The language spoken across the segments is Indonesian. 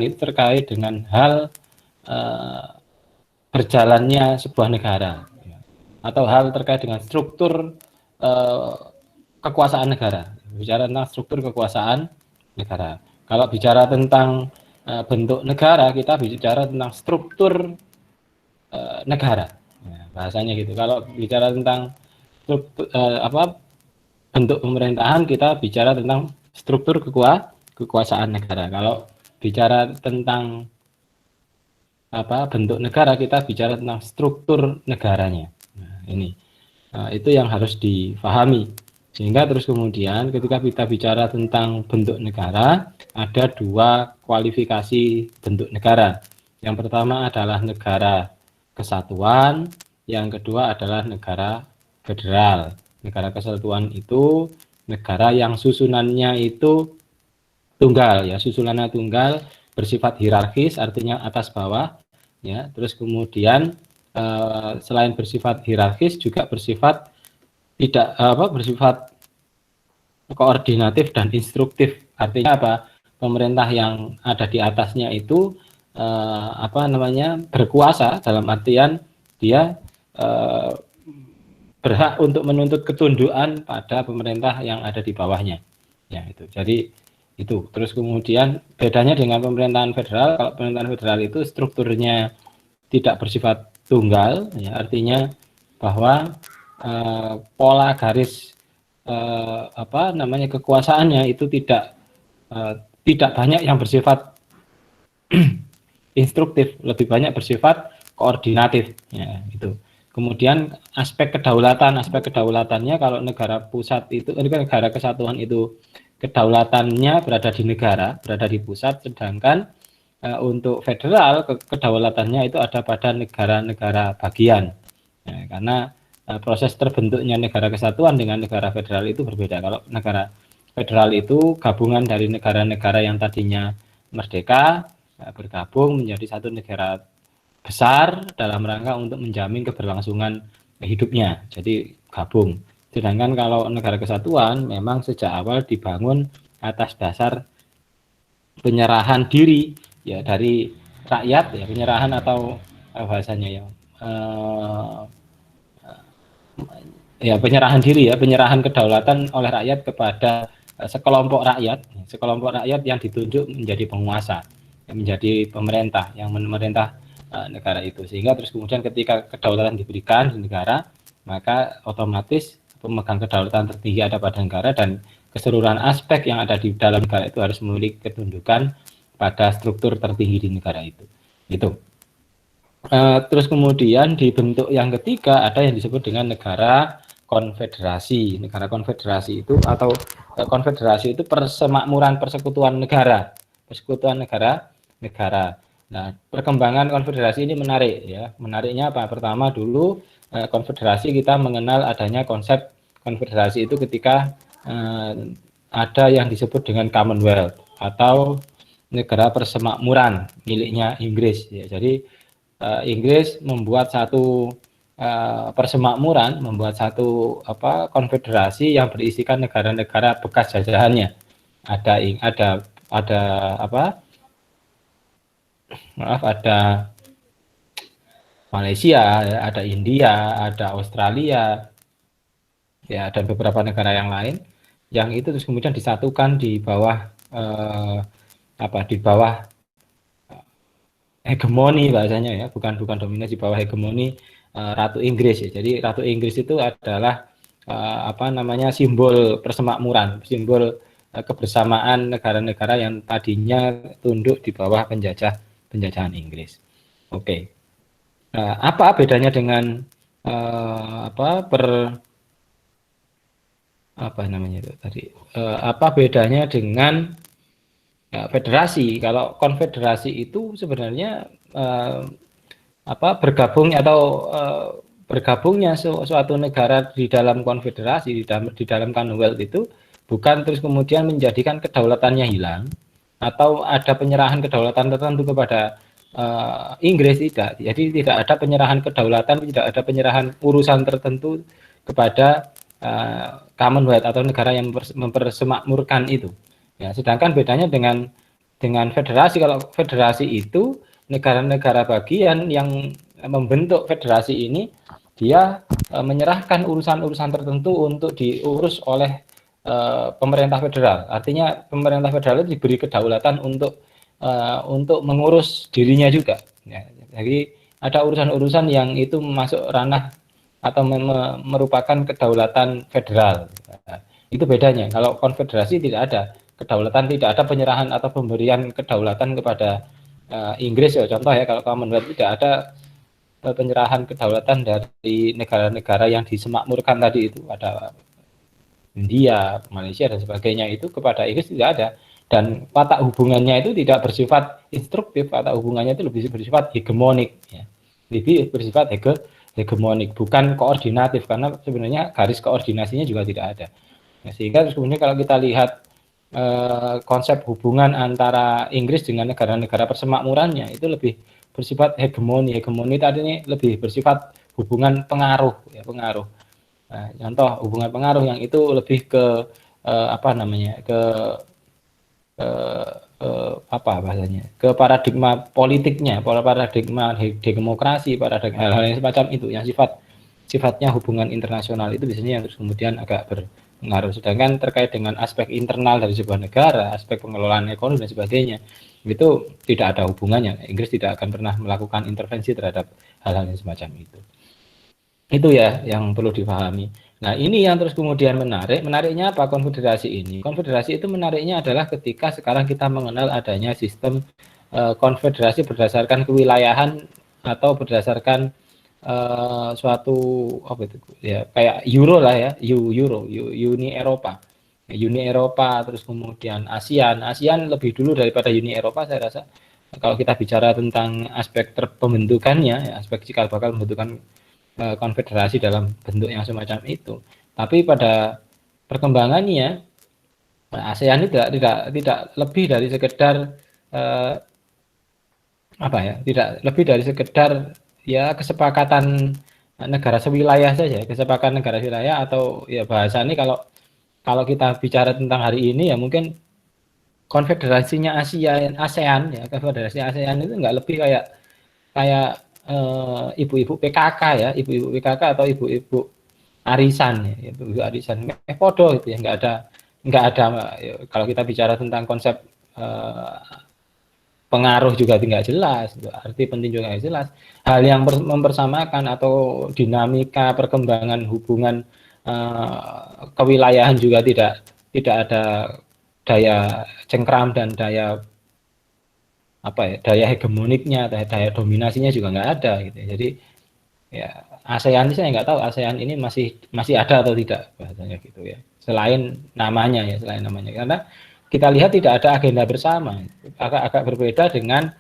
itu terkait dengan hal berjalannya sebuah negara, atau hal terkait dengan struktur kekuasaan negara. Bicara tentang struktur kekuasaan negara. Kalau bicara tentang bentuk negara, kita bicara tentang struktur negara. Ya, bahasanya gitu. Kalau bicara tentang struktur, bentuk pemerintahan, kita bicara tentang struktur kekuasaan negara. Kalau bicara tentang bentuk negara, kita bicara tentang struktur negaranya. Nah, ini itu yang harus difahami. Sehingga terus kemudian ketika kita bicara tentang bentuk negara, ada dua kualifikasi bentuk negara. Yang pertama adalah negara kesatuan, yang kedua adalah negara federal. Negara kesatuan itu negara yang susunannya itu tunggal, ya, susunannya tunggal, bersifat hierarkis, artinya atas bawah, ya. Terus kemudian selain bersifat hierarkis juga bersifat bersifat koordinatif dan instruktif. Artinya apa? Pemerintah yang ada di atasnya itu berkuasa, dalam artian dia berhak untuk menuntut ketundukan pada pemerintah yang ada di bawahnya. Ya, itu. Jadi itu. Terus kemudian bedanya dengan pemerintahan federal, kalau pemerintahan federal itu strukturnya tidak bersifat tunggal, ya, artinya bahwa pola garis kekuasaannya itu tidak banyak yang bersifat instruktif, lebih banyak bersifat koordinatif, ya, itu. Kemudian aspek kedaulatannya, kalau negara pusat itu, negara kesatuan itu kedaulatannya berada di negara, berada di pusat, sedangkan untuk federal kedaulatannya itu ada pada negara-negara bagian, ya, karena proses terbentuknya negara kesatuan dengan negara federal itu berbeda. Kalau negara federal itu gabungan dari negara-negara yang tadinya merdeka bergabung menjadi satu negara besar dalam rangka untuk menjamin keberlangsungan hidupnya. Jadi gabung. Sedangkan kalau negara kesatuan memang sejak awal dibangun atas dasar penyerahan diri, ya, dari rakyat, ya, penyerahan atau bahasanya ya penyerahan diri, ya, penyerahan kedaulatan oleh rakyat kepada sekelompok rakyat yang ditunjuk menjadi penguasa, menjadi pemerintah yang memerintah negara itu. Sehingga terus kemudian ketika kedaulatan diberikan di negara, maka otomatis pemegang kedaulatan tertinggi ada pada negara, dan keseluruhan aspek yang ada di dalam negara itu harus memiliki ketundukan pada struktur tertinggi di negara itu. Itu. Terus kemudian di bentuk yang ketiga ada yang disebut dengan negara konfederasi. Negara konfederasi itu atau konfederasi itu persemakmuran persekutuan negara, negara. Nah, perkembangan konfederasi ini menarik, ya. Menariknya apa? Pertama dulu konfederasi, kita mengenal adanya konsep konfederasi itu ketika ada yang disebut dengan Commonwealth atau negara persemakmuran miliknya Inggris, ya. Jadi Inggris membuat satu persemakmuran, membuat satu konfederasi yang berisikan negara-negara bekas jajahannya. Ada Malaysia, ya, ada India, ada Australia, ya, dan beberapa negara yang lain, yang itu terus kemudian disatukan di bawah hegemoni, bahasanya, ya, bukan dominasi, di bawah hegemoni Ratu Inggris, ya. Jadi Ratu Inggris itu adalah simbol persemakmuran, simbol kebersamaan negara-negara yang tadinya tunduk di bawah penjajahan Inggris. Oke. Apa bedanya dengan apa bedanya dengan federasi? Kalau konfederasi itu sebenarnya bergabungnya suatu negara di dalam konfederasi, di dalam Commonwealth itu bukan terus kemudian menjadikan kedaulatannya hilang atau ada penyerahan kedaulatan tertentu kepada Inggris, tidak. Jadi tidak ada penyerahan kedaulatan, tidak ada penyerahan urusan tertentu kepada Commonwealth atau negara yang mempersemakmurkan itu. Ya, sedangkan bedanya dengan dengan federasi. Kalau federasi itu negara-negara bagian yang membentuk federasi ini, dia menyerahkan urusan-urusan tertentu untuk diurus oleh pemerintah federal. Artinya pemerintah federal itu diberi kedaulatan untuk mengurus dirinya juga. Ya, jadi ada urusan-urusan yang itu masuk ranah atau merupakan kedaulatan federal. Nah, itu bedanya. Kalau konfederasi tidak ada kedaulatan, tidak ada penyerahan atau pemberian kedaulatan kepada Inggris ya, contoh ya, kalau Commonwealth tidak ada penyerahan kedaulatan dari negara-negara yang disemakmurkan tadi, itu ada India, Malaysia dan sebagainya, itu kepada Inggris tidak ada. Dan watak hubungannya itu tidak bersifat instruktif, watak hubungannya itu lebih bersifat hegemonik, ya. Lebih bersifat hegemonik, bukan koordinatif, karena sebenarnya garis koordinasinya juga tidak ada. Nah, sehingga kemudian kalau kita lihat konsep hubungan antara Inggris dengan negara-negara persemakmurannya itu lebih bersifat hegemoni. Hegemoni tadi ini lebih bersifat hubungan pengaruh, ya, pengaruh. Nah, contoh hubungan pengaruh yang itu lebih ke apa namanya, ke apa bahasanya, ke paradigma politiknya, paradigma demokrasi, paradigma hal-hal yang semacam itu, yang sifatnya hubungan internasional itu biasanya yang terus kemudian agak berpengaruh. Sedangkan terkait dengan aspek internal dari sebuah negara, aspek pengelolaan ekonomi dan sebagainya, itu tidak ada hubungannya. Inggris tidak akan pernah melakukan intervensi terhadap hal-hal yang semacam itu. Itu ya yang perlu dipahami. Nah, ini yang terus kemudian menariknya apa konfederasi ini? Konfederasi itu menariknya adalah ketika sekarang kita mengenal adanya sistem konfederasi berdasarkan kewilayahan atau berdasarkan suatu apa itu ya, kayak Euro lah ya, Uni Eropa. Uni Eropa, terus kemudian ASEAN lebih dulu daripada Uni Eropa saya rasa. Kalau kita bicara tentang aspek pembentukannya, ya, aspek cikal bakal pembentukan konfederasi dalam bentuk yang semacam itu. Tapi pada perkembangannya ASEAN ini tidak lebih dari sekedar apa ya, tidak lebih dari sekedar ya kesepakatan negara sewilayah saja, kesepakatan negara wilayah, atau ya bahasa ini kalau kalau kita bicara tentang hari ini ya mungkin konfederasinya ASEAN ya, konfederasi ASEAN itu nggak lebih kayak kayak ibu-ibu PKK ya, ibu-ibu PKK atau ibu-ibu arisan ya, ibu-ibu arisan podo gitu ya, nggak ada ya, kalau kita bicara tentang konsep pengaruh juga tidak jelas, arti penting juga tidak jelas. Hal yang mempersamakan atau dinamika perkembangan hubungan kewilayahan juga tidak ada daya cengkram dan daya apa ya, daya hegemoniknya, daya dominasinya juga nggak ada gitu. Jadi ya ASEAN saya nggak tahu ASEAN ini masih ada atau tidak bahasanya gitu ya. Selain namanya ya, selain namanya, karena kita lihat tidak ada agenda bersama. Agak berbeda dengan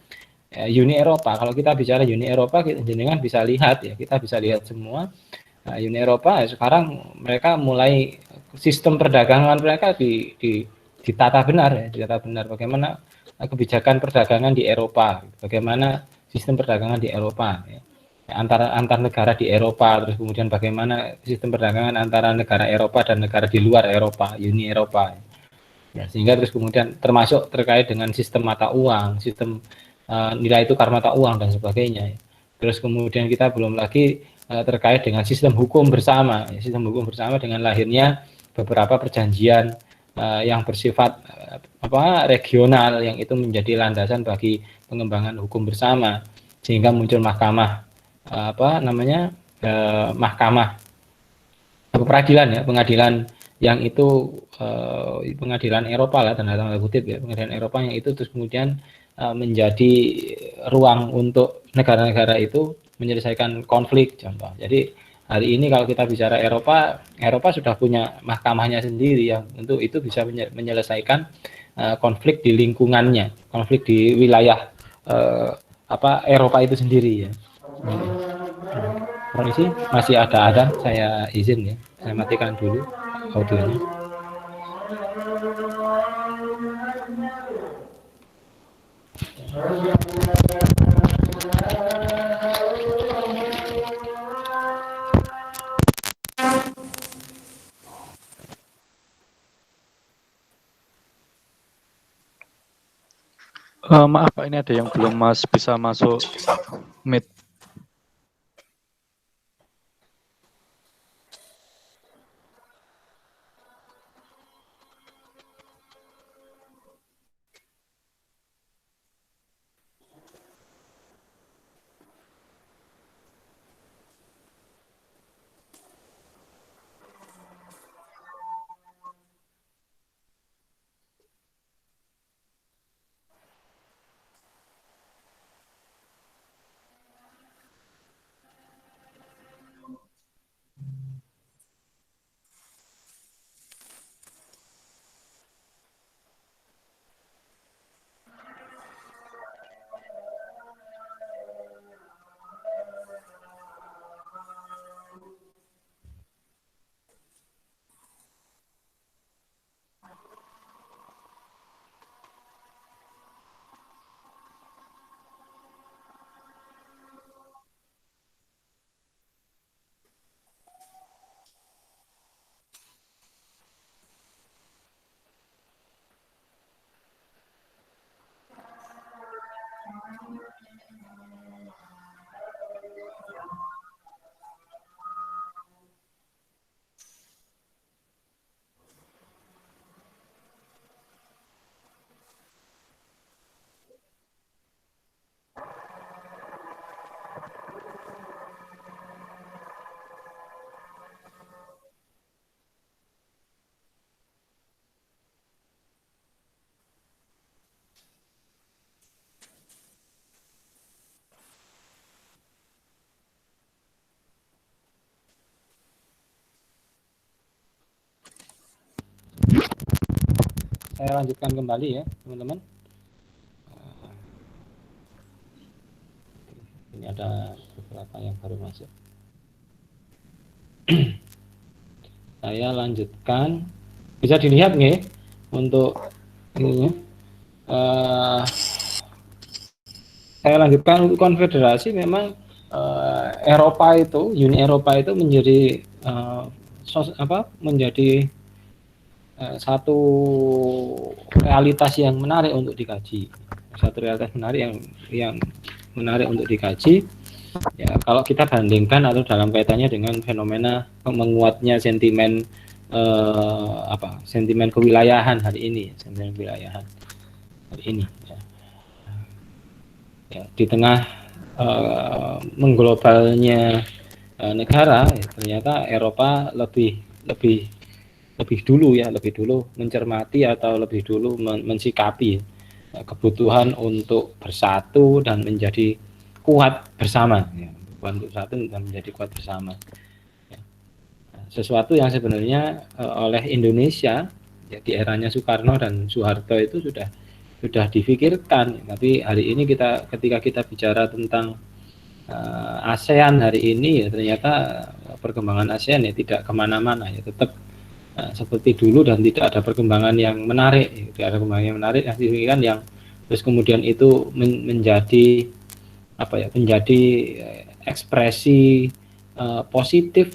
Uni Eropa. Kalau kita bicara Uni Eropa, kita jenengan bisa lihat ya, kita bisa lihat semua. Uni Eropa ya, sekarang mereka mulai sistem perdagangan mereka ditata benar ya, ditata benar. Bagaimana kebijakan perdagangan di Eropa, bagaimana sistem perdagangan di Eropa ya, antar negara di Eropa, terus kemudian bagaimana sistem perdagangan antara negara Eropa dan negara di luar Eropa, Uni Eropa ya, sehingga terus kemudian termasuk terkait dengan sistem mata uang, sistem nilai tukar mata uang dan sebagainya ya. Terus kemudian kita belum lagi terkait dengan sistem hukum bersama ya, sistem hukum bersama dengan lahirnya beberapa perjanjian yang bersifat regional, yang itu menjadi landasan bagi pengembangan hukum bersama, sehingga muncul mahkamah mahkamah peradilan ya, pengadilan yang itu pengadilan Eropa lah, tanda kutip ya, pengadilan Eropa yang itu terus kemudian menjadi ruang untuk negara-negara itu menyelesaikan konflik, contoh. Jadi hari ini kalau kita bicara Eropa sudah punya mahkamahnya sendiri yang untuk itu bisa menyelesaikan konflik di lingkungannya, konflik di wilayah Eropa itu sendiri ya. Permisi, masih ada adzan, saya izin ya, saya matikan dulu audionya. Maaf Pak, ini ada yang belum bisa masuk meet. Saya lanjutkan kembali ya teman-teman. Ini ada beberapa yang baru masuk. Saya lanjutkan, bisa dilihat nggih untuk ini. Saya lanjutkan untuk konfederasi. Memang Eropa itu, Uni Eropa itu menjadi menjadi satu realitas yang menarik untuk dikaji. Satu realitas menarik yang menarik untuk dikaji. Ya, kalau kita bandingkan atau dalam kaitannya dengan fenomena menguatnya sentimen sentimen kewilayahan hari ini, sentimen kewilayahan hari ini. Ya, di tengah mengglobalnya negara, ya, ternyata Eropa lebih dulu mencermati atau lebih dulu mensikapi kebutuhan untuk bersatu dan menjadi kuat bersama, ya, untuk satu dan menjadi kuat bersama. Ya. Sesuatu yang sebenarnya oleh Indonesia ya, di eranya Soekarno dan Soeharto itu sudah difikirkan, tapi hari ini ketika kita bicara tentang ASEAN hari ini, ya ternyata perkembangan ASEAN ya tidak kemana-mana, ya tetap seperti dulu dan tidak ada perkembangan yang menarik, yang terus kemudian itu menjadi menjadi ekspresi positif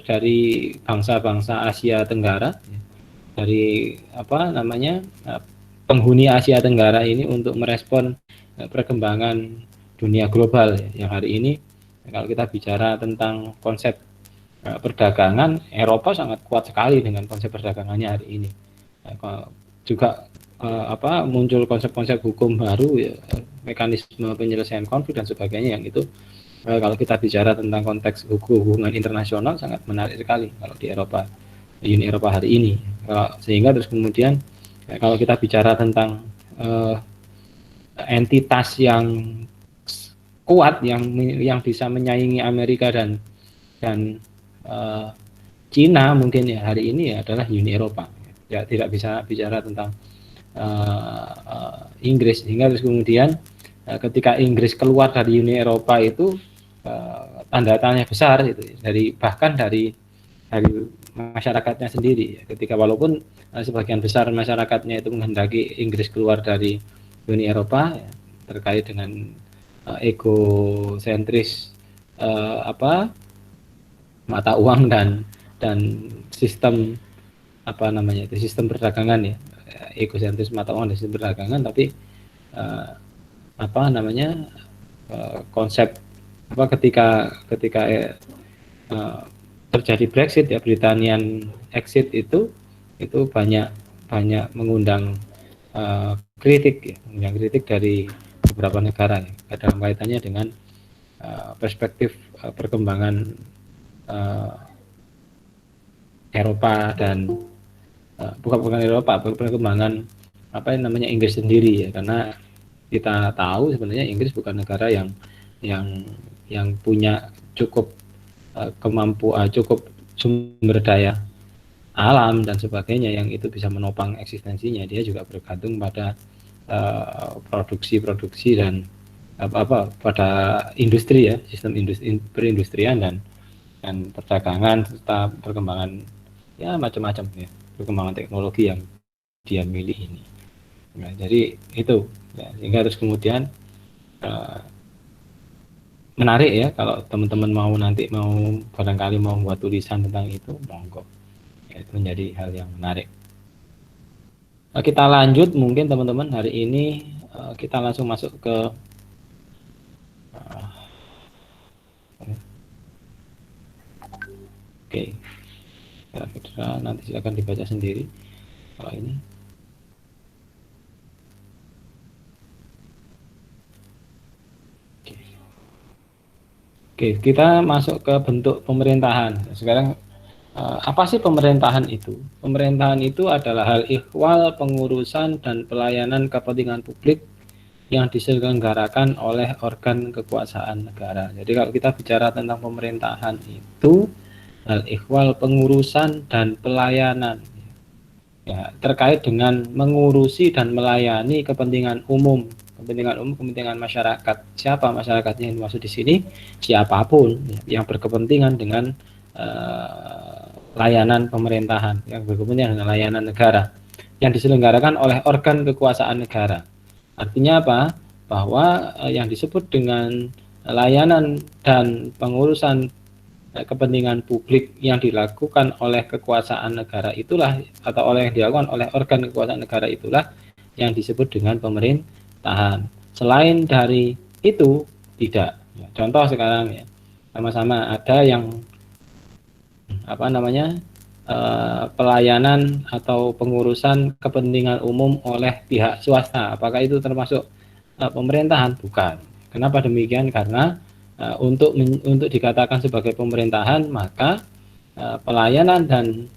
dari bangsa-bangsa Asia Tenggara, dari penghuni Asia Tenggara ini untuk merespon perkembangan dunia global yang hari ini. Kalau kita bicara tentang konsep perdagangan, Eropa sangat kuat sekali dengan konsep perdagangannya hari ini. Juga muncul konsep-konsep hukum baru, ya, mekanisme penyelesaian konflik dan sebagainya, yang itu kalau kita bicara tentang konteks hubungan internasional sangat menarik sekali kalau di Eropa, Uni Eropa hari ini. Sehingga terus kemudian kalau kita bicara tentang entitas yang kuat yang bisa menyaingi Amerika dan Cina mungkin ya hari ini ya adalah Uni Eropa. Ya, tidak bisa bicara tentang Inggris, sehingga terus kemudian ketika Inggris keluar dari Uni Eropa itu tanda tanya besar itu bahkan dari masyarakatnya sendiri. Ketika walaupun sebagian besar masyarakatnya itu menghendaki Inggris keluar dari Uni Eropa, ya, terkait dengan egosentris mata uang dan sistem sistem perdagangan, ya, egosentris mata uang dan sistem perdagangan, tapi apa namanya konsep apa ketika terjadi Brexit ya, Britanian exit itu banyak mengundang kritik ya, mengundang kritik dari beberapa negara ya, dalam kaitannya dengan perspektif perkembangan Eropa dan bukan Eropa, perkembangan apa yang namanya Inggris sendiri ya, karena kita tahu sebenarnya Inggris bukan negara yang punya cukup cukup sumber daya alam dan sebagainya yang itu bisa menopang eksistensinya. Dia juga bergantung pada produksi dan pada industri ya, sistem perindustrian dan perdagangan serta perkembangan ya macam-macam ya, perkembangan teknologi yang dia milih ini. Nah, jadi itu ya, sehingga terus kemudian menarik ya kalau teman-teman mau nanti barangkali mau buat tulisan tentang itu, monggo ya, itu menjadi hal yang menarik. Kita lanjut mungkin teman-teman, hari ini kita langsung masuk ke oke. Kira-kira nanti silakan dibaca sendiri kalau ini. Oke, kita masuk ke bentuk pemerintahan. Sekarang apa sih pemerintahan itu? Pemerintahan itu adalah hal ihwal pengurusan dan pelayanan kepentingan publik yang diselenggarakan oleh organ kekuasaan negara. Jadi kalau kita bicara tentang pemerintahan itu hal ihwal pengurusan dan pelayanan ya, terkait dengan mengurusi dan melayani kepentingan umum, kepentingan masyarakat. Siapa masyarakatnya yang dimaksud di sini? Siapapun ya, yang berkepentingan dengan layanan pemerintahan, yang berkepentingan dengan layanan negara yang diselenggarakan oleh organ kekuasaan negara. Artinya apa? Bahwa yang disebut dengan layanan dan pengurusan kepentingan publik yang dilakukan oleh kekuasaan negara itulah, atau yang dilakukan oleh organ kekuasaan negara itulah yang disebut dengan pemerintahan. Selain dari itu tidak. Contoh sekarang ya, sama-sama ada yang apa namanya pelayanan atau pengurusan kepentingan umum oleh pihak swasta. Apakah itu termasuk pemerintahan? Bukan. Kenapa demikian? Karena untuk dikatakan sebagai pemerintahan, maka pelayanan dan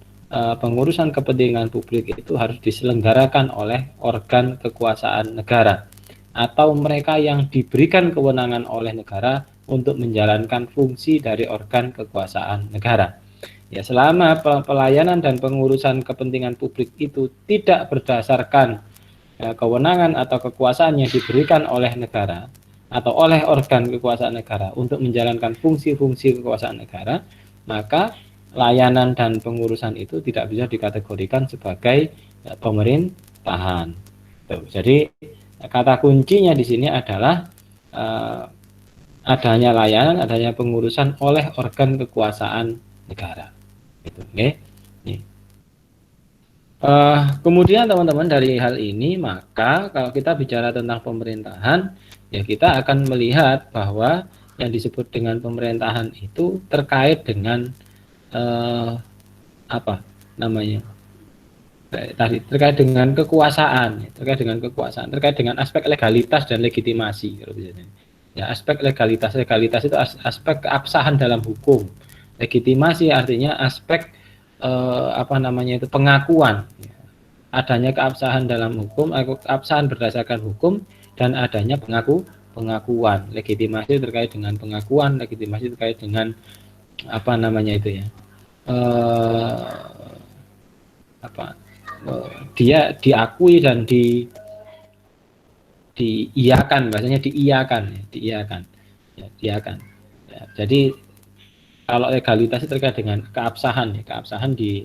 pengurusan kepentingan publik itu harus diselenggarakan oleh organ kekuasaan negara atau mereka yang diberikan kewenangan oleh negara untuk menjalankan fungsi dari organ kekuasaan negara. Ya, selama pelayanan dan pengurusan kepentingan publik itu tidak berdasarkan kewenangan atau kekuasaan yang diberikan oleh negara atau oleh organ kekuasaan negara untuk menjalankan fungsi-fungsi kekuasaan negara, maka layanan dan pengurusan itu tidak bisa dikategorikan sebagai pemerintahan. Jadi kata kuncinya di sini adalah adanya layanan, adanya pengurusan oleh organ kekuasaan negara. Gitu, okay? Kemudian teman-teman, dari hal ini maka kalau kita bicara tentang pemerintahan, ya kita akan melihat bahwa yang disebut dengan pemerintahan itu terkait dengan apa namanya tadi, terkait dengan kekuasaan, terkait dengan aspek legalitas dan legitimasi. Ya, aspek legalitas itu aspek keabsahan dalam hukum. Legitimasi artinya aspek apa namanya itu pengakuan, adanya keabsahan dalam hukum, keabsahan berdasarkan hukum, dan adanya pengakuan. Legitimasi terkait dengan pengakuan, legitimasi terkait dengan apa namanya itu ya, dia diakui dan diiyakan, bahasanya diiyakan ya. Jadi kalau legalitas itu terkait dengan keabsahan di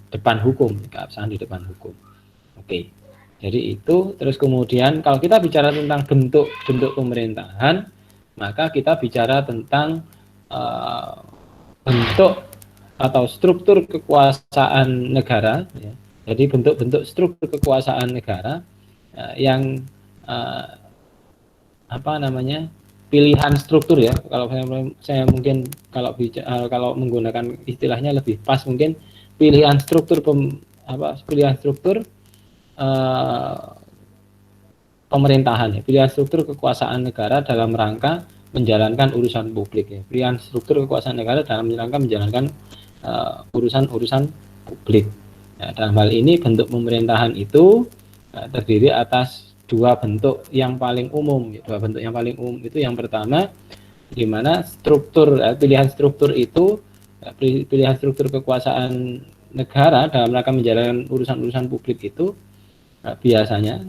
depan hukum, keabsahan di depan hukum. Oke. Jadi itu, terus kemudian kalau kita bicara tentang bentuk pemerintahan, maka kita bicara tentang bentuk atau struktur kekuasaan negara ya. Jadi bentuk-bentuk struktur kekuasaan negara yang apa namanya, pilihan struktur ya. Kalau saya mungkin kalau menggunakan istilahnya lebih pas mungkin pilihan struktur pilihan struktur pemerintahan ya, pilihan struktur kekuasaan negara dalam rangka menjalankan urusan publik ya. Pilihan struktur kekuasaan negara dalam rangka menjalankan urusan-urusan publik. Nah, dalam hal ini bentuk pemerintahan itu terdiri atas dua bentuk yang paling umum. Dua bentuk yang paling umum itu yang pertama, di mana struktur pilihan struktur itu pilihan struktur kekuasaan negara dalam rangka menjalankan urusan-urusan publik itu biasanya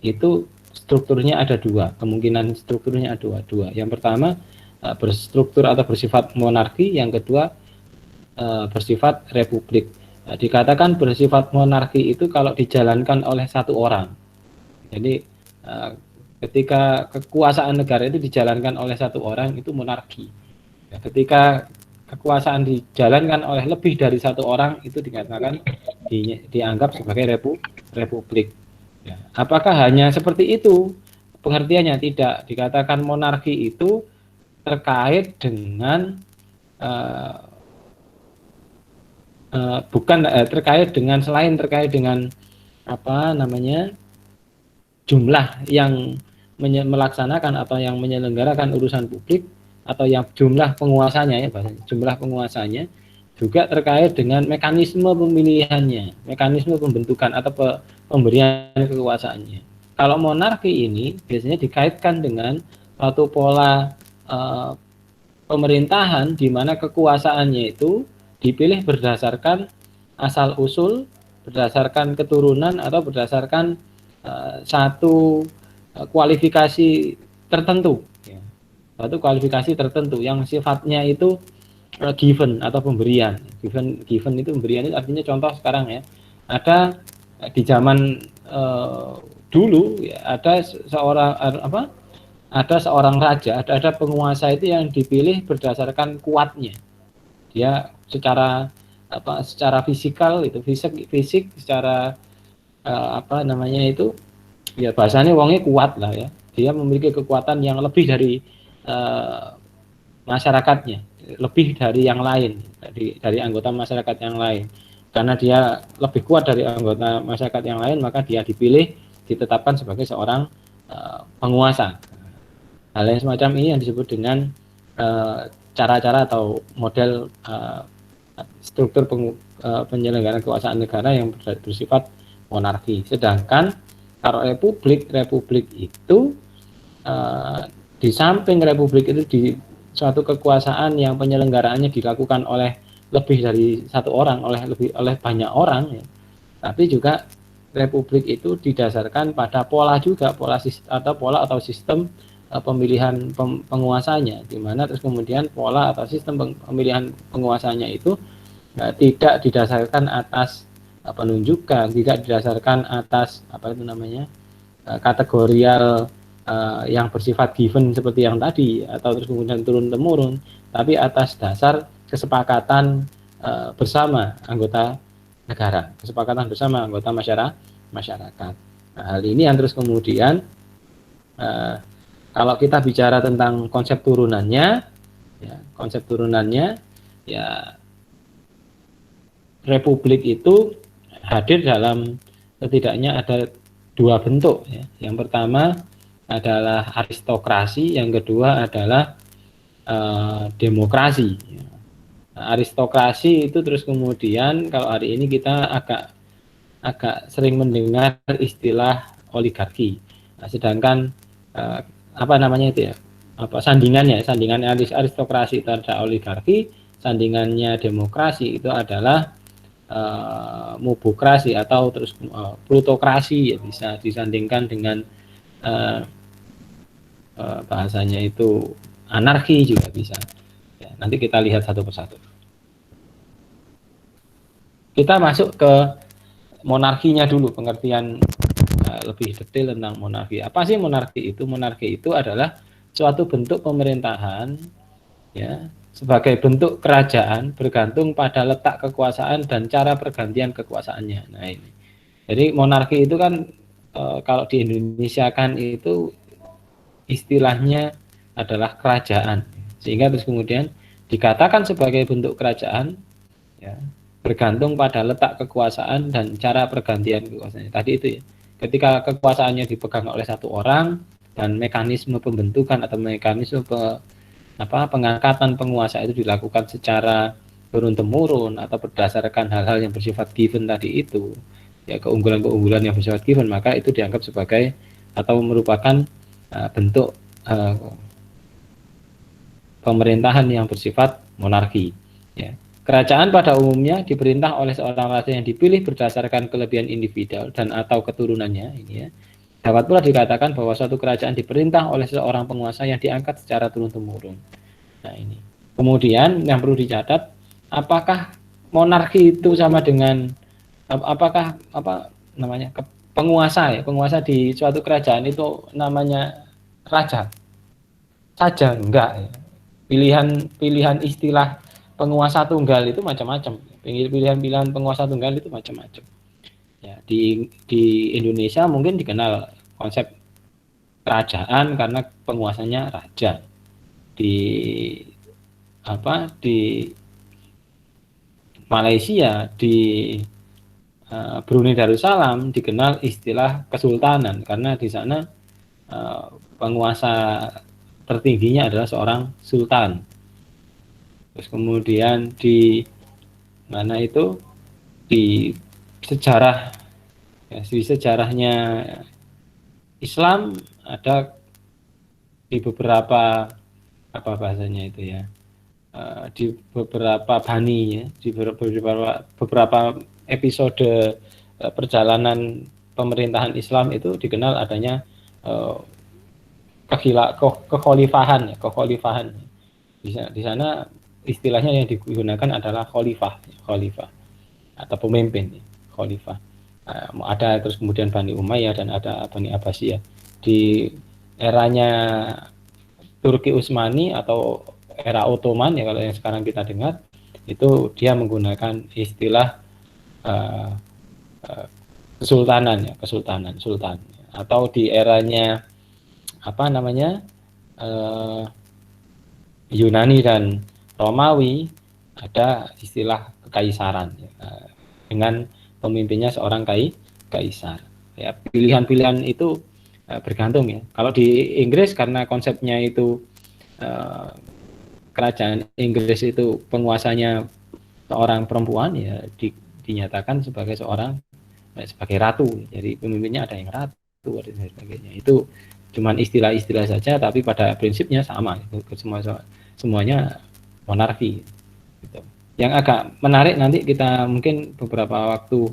itu strukturnya ada dua, kemungkinan strukturnya ada dua. Yang pertama berstruktur atau bersifat monarki, yang kedua bersifat republik. Dikatakan bersifat monarki itu kalau dijalankan oleh satu orang. Jadi ketika kekuasaan negara itu dijalankan oleh satu orang itu monarki. Ketika kekuasaan dijalankan oleh lebih dari satu orang itu dikatakan dianggap sebagai republik. Ya. Apakah hanya seperti itu pengertiannya? Tidak. Dikatakan monarki itu terkait dengan terkait dengan apa namanya, jumlah yang melaksanakan atau yang menyelenggarakan urusan publik, atau yang jumlah penguasanya ya, jumlah penguasanya, juga terkait dengan mekanisme pemilihannya, mekanisme pembentukan atau pemberian kekuasaannya. Kalau monarki ini biasanya dikaitkan dengan suatu pola pemerintahan di mana kekuasaannya itu dipilih berdasarkan asal usul, berdasarkan keturunan, atau berdasarkan satu kualifikasi tertentu, ya. Satu kualifikasi tertentu yang sifatnya itu given atau pemberian. Given itu pemberian, itu artinya contoh sekarang ya, ada di zaman dulu ya, ada seorang raja, ada penguasa itu yang dipilih berdasarkan kuatnya. Dia secara fisikal itu fisik secara apa namanya itu ya, bahasanya wongnya kuat lah ya, dia memiliki kekuatan yang lebih dari masyarakatnya, lebih dari yang lain, dari anggota masyarakat yang lain. Karena dia lebih kuat dari anggota masyarakat yang lain, maka dia dipilih, ditetapkan sebagai seorang penguasa. Hal yang semacam ini yang disebut dengan cara-cara atau model struktur penyelenggaraan kekuasaan negara yang bersifat monarki. Sedangkan kalau republik itu di samping republik itu di suatu kekuasaan yang penyelenggaraannya dilakukan oleh lebih dari satu orang, oleh banyak orang ya. Tapi juga republik itu didasarkan pada pola atau sistem pemilihan penguasanya, di mana terus kemudian pola atau sistem pemilihan penguasanya itu tidak didasarkan atas penunjukan, tidak didasarkan atas kategorial yang bersifat given seperti yang tadi, atau terus kemudian turun temurun, tapi atas dasar kesepakatan bersama anggota negara, kesepakatan bersama anggota masyarakat. Nah, hal ini yang terus kemudian kalau kita bicara tentang konsep turunannya ya, republik itu hadir dalam setidaknya ada dua bentuk ya. Yang pertama adalah aristokrasi, yang kedua adalah demokrasi. Aristokrasi itu terus kemudian kalau hari ini kita agak sering mendengar istilah oligarki. Nah, sedangkan sandingannya aristokrasi itu ada oligarki, sandingannya demokrasi itu adalah mubokrasi atau terus plutokrasi ya, bisa disandingkan dengan bahasanya itu anarki juga bisa ya, nanti kita lihat satu persatu. Kita masuk ke monarkinya dulu, pengertian lebih detail tentang monarki. Apa sih monarki itu? Monarki itu adalah suatu bentuk pemerintahan ya, sebagai bentuk kerajaan bergantung pada letak kekuasaan dan cara pergantian kekuasaannya. Nah ini. Jadi monarki itu kan kalau di Indonesia kan itu istilahnya adalah kerajaan, sehingga terus kemudian dikatakan sebagai bentuk kerajaan, ya, bergantung pada letak kekuasaan dan cara pergantian kekuasaan. Tadi itu ya, ketika kekuasaannya dipegang oleh satu orang dan mekanisme pembentukan atau mekanisme pengangkatan penguasa itu dilakukan secara turun temurun atau berdasarkan hal-hal yang bersifat given tadi itu, ya, keunggulan-keunggulan yang bersifat given, maka itu dianggap sebagai atau merupakan bentuk pemerintahan yang bersifat monarki, ya. Kerajaan pada umumnya diperintah oleh seorang raja yang dipilih berdasarkan kelebihan individual dan atau keturunannya, ini ya. Dapat pula dikatakan bahwa suatu kerajaan diperintah oleh seorang penguasa yang diangkat secara turun-temurun. Nah, ini. Kemudian yang perlu dicatat, apakah monarki itu sama dengan apakah penguasa, ya, penguasa di suatu kerajaan itu namanya raja saja? Enggak, ya. Pilihan istilah penguasa tunggal itu macam-macam. Pilihan penguasa tunggal itu macam-macam. Ya, di Indonesia mungkin dikenal konsep kerajaan karena penguasanya raja. Di Malaysia, di Brunei Darussalam dikenal istilah kesultanan karena di sana penguasa tertingginya adalah seorang sultan. Terus kemudian di mana itu di sejarah, ya, di sejarahnya Islam ada di beberapa bahasanya itu ya, di beberapa bani, ya, di beberapa episode perjalanan pemerintahan Islam itu dikenal adanya kekhalifahan, ya, kekhalifahan. Di sana istilahnya yang digunakan adalah khalifah atau pemimpin, khalifah. Ada terus kemudian Bani Umayyah dan ada Bani Abbasiyah. Di eranya Turki Utsmani atau era Ottoman, ya, kalau yang sekarang kita dengar itu dia menggunakan istilah kesultanan, ya, sultan. Atau di eranya Yunani dan Romawi ada istilah kekaisaran, ya, dengan pemimpinnya seorang kaisar. Ya, pilihan-pilihan itu bergantung, ya. Kalau di Inggris karena konsepnya itu kerajaan Inggris itu penguasanya seorang perempuan, ya, dinyatakan sebagai sebagai ratu. Jadi pemimpinnya ada yang ratu dan sebagainya. Itu cuman istilah-istilah saja, tapi pada prinsipnya sama. Semuanya monarki. Gitu. Yang agak menarik nanti kita mungkin beberapa waktu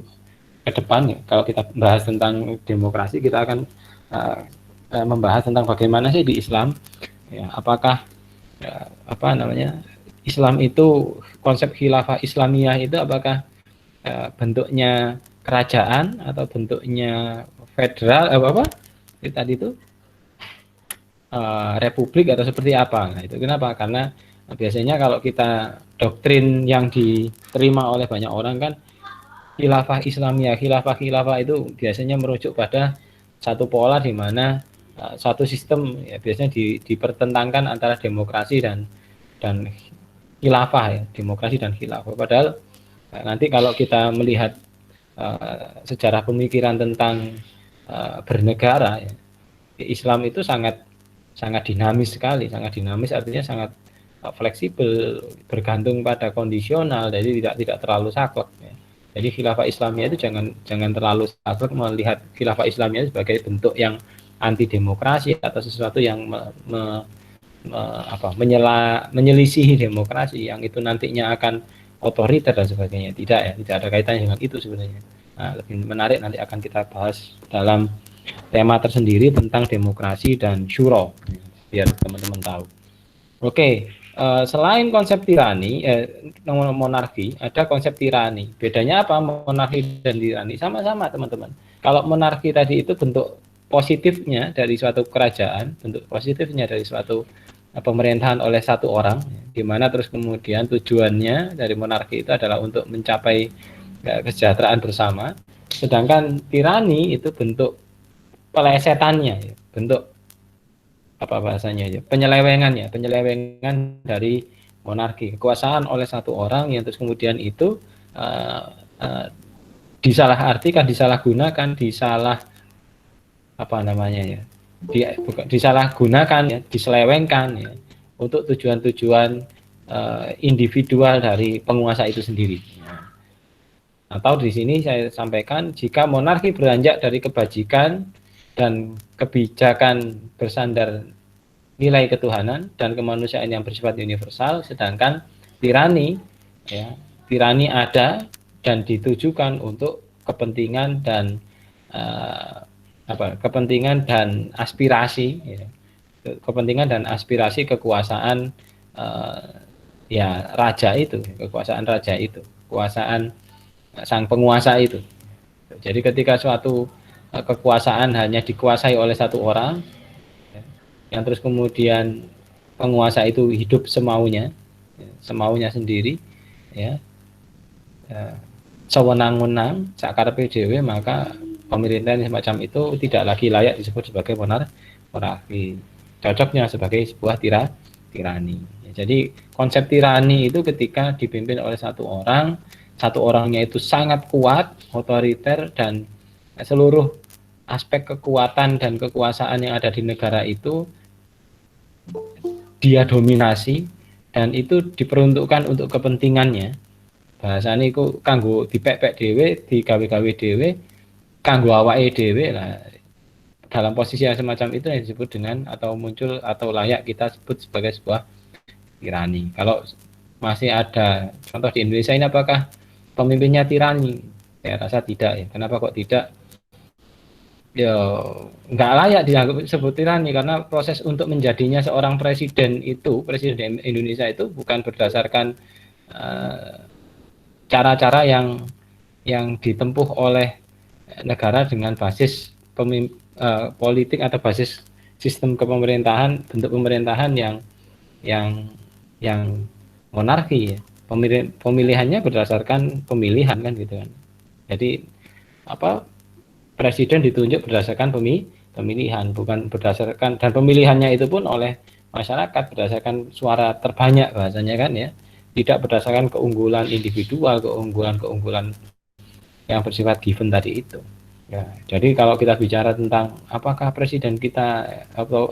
ke depan, ya, kalau kita bahas tentang demokrasi, kita akan membahas tentang bagaimana sih di Islam, ya, apakah Islam itu konsep khilafah Islamiyah itu apakah bentuknya kerajaan atau bentuknya federal tadi itu republik atau seperti apa. Nah, itu kenapa? Karena biasanya kalau kita doktrin yang diterima oleh banyak orang kan khilafah Islamiyah, khilafah itu biasanya merujuk pada satu pola di mana satu sistem, ya, biasanya dipertentangkan antara demokrasi dan khilafah, ya, demokrasi dan khilafah. Padahal nanti kalau kita melihat sejarah pemikiran tentang bernegara, ya, Islam itu sangat dinamis sekali, sangat dinamis artinya sangat fleksibel, bergantung pada kondisional, jadi tidak terlalu saklek, ya. Jadi khilafah Islamiyah itu jangan terlalu saklek melihat khilafah Islamiyah sebagai bentuk yang anti demokrasi atau sesuatu yang menyelisihi demokrasi yang itu nantinya akan otoriter dan sebagainya. Tidak, ya, tidak ada kaitannya dengan itu sebenarnya. Nah, lebih menarik nanti akan kita bahas dalam tema tersendiri tentang demokrasi dan syuro, biar teman-teman tahu. Oke, selain konsep tirani, monarki, ada konsep tirani. Bedanya apa monarki dan tirani? Sama-sama, teman-teman. Kalau monarki tadi itu bentuk positifnya dari suatu kerajaan, bentuk positifnya dari suatu pemerintahan oleh satu orang, di mana terus kemudian tujuannya dari monarki itu adalah untuk mencapai kesejahteraan bersama. Sedangkan tirani itu bentuk pelesetannya, ya, bentuk apa bahasanya ya, penyelewengan dari monarki, kekuasaan oleh satu orang yang terus kemudian itu uh, uh, disalahartikan, disalahgunakan, apa namanya ya, disalahgunakan ya, diselewengkan ya untuk tujuan-tujuan individual dari penguasa itu sendiri. Atau di sini saya sampaikan, jika monarki beranjak dari kebajikan dan kebijakan bersandar nilai ketuhanan dan kemanusiaan yang bersifat universal, sedangkan tirani, ya, tirani ada dan ditujukan untuk kepentingan dan kepentingan dan aspirasi, ya, kepentingan dan aspirasi kekuasaan ya raja itu, kekuasaan raja itu, kekuasaan sang penguasa itu. Jadi ketika suatu kekuasaan hanya dikuasai oleh satu orang, ya, yang terus kemudian penguasa itu hidup semaunya, ya, semaunya sendiri, ya, sewenang-wenang, sakarepe dhewe, maka pemerintahan semacam itu tidak lagi layak disebut sebagai monarki. Cocoknya sebagai sebuah tirani. Ya, jadi konsep tirani itu ketika dipimpin oleh satu orang, satu orangnya itu sangat kuat, otoriter, dan seluruh aspek kekuatan dan kekuasaan yang ada di negara itu dia dominasi, dan itu diperuntukkan untuk kepentingannya. Bahasane iku kanggo dipek-pek dhewe, digawe-gawe dhewe, kanggo awake dhewe lah. Dalam posisi yang semacam itu yang disebut dengan atau muncul atau layak kita sebut sebagai sebuah tirani. Kalau masih ada contoh di Indonesia ini, apakah pemimpinnya tirani? Saya rasa tidak ya. Kenapa kok tidak? Ya nggak layak dianggap sebut tirani, karena proses untuk menjadinya seorang presiden itu, presiden Indonesia itu bukan berdasarkan cara-cara yang ditempuh oleh negara dengan basis politik atau basis sistem kepemerintahan, bentuk pemerintahan yang monarki ya. Pemilihannya berdasarkan pemilihan kan gitu kan. Jadi apa, presiden ditunjuk berdasarkan pemilihan, bukan berdasarkan, dan pemilihannya itu pun oleh masyarakat berdasarkan suara terbanyak bahasanya kan ya, tidak berdasarkan keunggulan individual, keunggulan yang bersifat given tadi itu. Ya, jadi kalau kita bicara tentang apakah presiden kita